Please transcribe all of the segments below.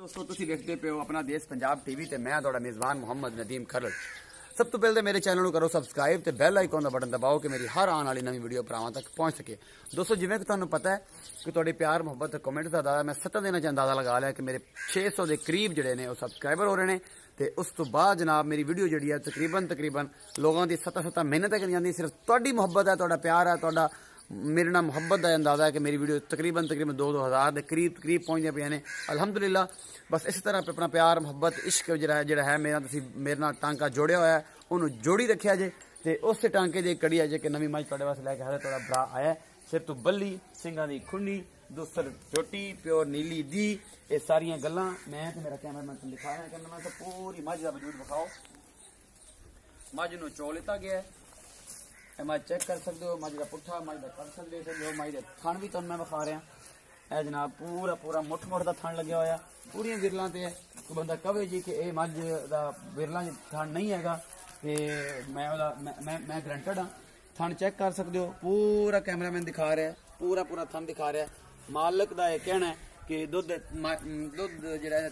दोस्तों तुसीं देखते पे हो अपना देश पंजाब टीवी ते मैं तुहाडा मेज़बान मुहम्मद नदीम खरल। सब तो पहले मेरे चैनल को करो सबसक्राइब ते बैल आइकन का बटन दबाओ कि मेरी हर आने वाली नवी वीडियो भरावां तक पहुंच सके। दोस्तों जिवें कि तुहानूं पता है कि तुहाडे प्यार मुहब्बत कमेंट का अंदाजा मैं 7 दिनों च अंदाजा लगा लिया कि मेरे 600 के करीब जिहड़े ने वो सबसक्राइबर हो रहे हैं। तो उस तो बाद जनाब मेरी वीडियो जी है तकरीबन लोगों की 7 मेहनत करी जाती, सिर्फ तुहाडी मुहब्बत है, तुहाडा प्यार है, तुहाडा मेरे नाल मुहब्बत का अंदाजा है कि मेरी वीडियो तकरीबन 2-2 हज़ार के करीब पहुँचदियां पियां ने। अलहमदुलिल्लाह बस इस तरह अपना प्यार मुहब्बत इश्क जिहड़ा है मेरे नाल टांका जोड़िया होया है उन्होंने जोड़ी रखिया जे। तो उस टांके की कड़ी है जे कि नवी मझ तुहाडे वास्ते लैके हाले तुहाडा भरा आया है। सिर तो बल्ली सिंघां दी खुंडी दोसर चोटी प्योर नीली दी ये सारियां गल्लां मैं तो मेरा कैमरामैन तुम दिखा रहा कैमरामैन तो पूरी मझ का वजूद विखाओ। मझ नूं चो लिता गया है, मझ चेक कर सकते हो, मझ का पुट्ठा मझ का कर सकते हो, मझ के थण भी तुहानूं मैं विखा रहा है जनाब। पूरा मुठ का थण लग्या होया पूरियां विरलां ते है। कोई बंदा कहे जी कि यह मझ का विरलां थण नहीं हैगा ते मैं ग्रंटेड हाँ। थण चेक कर सकते हो, पूरा कैमरामैन दिखा रहा है, पूरा थण दिखा रहा है। मालिक का यह कहना है कि दुध जो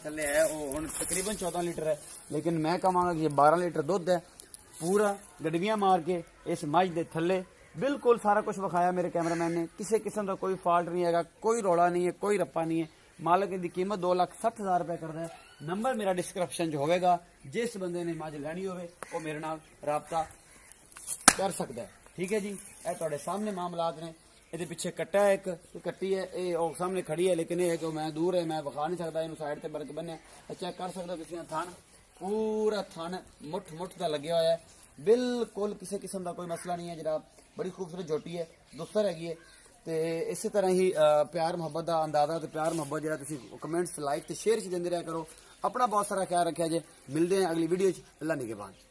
थले है वो हुण तकरीबन 14 लीटर है, लेकिन मैं कहांगा कि 12 लीटर दुध है। पूरा गडवियां मार के इस मझ के थले बिल्कुल सारा कुछ विखाया मेरे कैमरामैन ने। किसी किस्म का कोई फॉल्ट नहीं है, कोई रौला नहीं है, कोई रप्पा नहीं है। मालिक की कीमत 2,60,000 रुपये करता है। नंबर मेरा डिस्क्रिप्शन च होगा, जिस बंदे ने मझ लैनी हो वो मेरे नाल राबता कर सकता है। ठीक है जी, यह तुहाडे सामने मामलात ने। ये पीछे कट्टा है एक कट्टी है, ये सामने खड़ी है, लेकिन यह है कि मैं दूर है, मैं विखा नहीं सकता। इन साइड से बरक बने चेक कर सकते हो थन, पूरा थन मुठ का लगे हुआ है, बिल्कुल किसी किस्म का कोई मसला नहीं है जनाब। बड़ी खूबसूरत जोटी है, दुस्तर हैगी है। तो इस तरह ही प्यार मुहब्बत का अंदाजा तो प्यार मुहब्बत जो कमेंट्स लाइक तो शेयर च देंदे रहा करो। अपना बहुत सारा ख्याल रखा जे। मिलते हैं अगली वीडियो। अल्लाह निगहबान।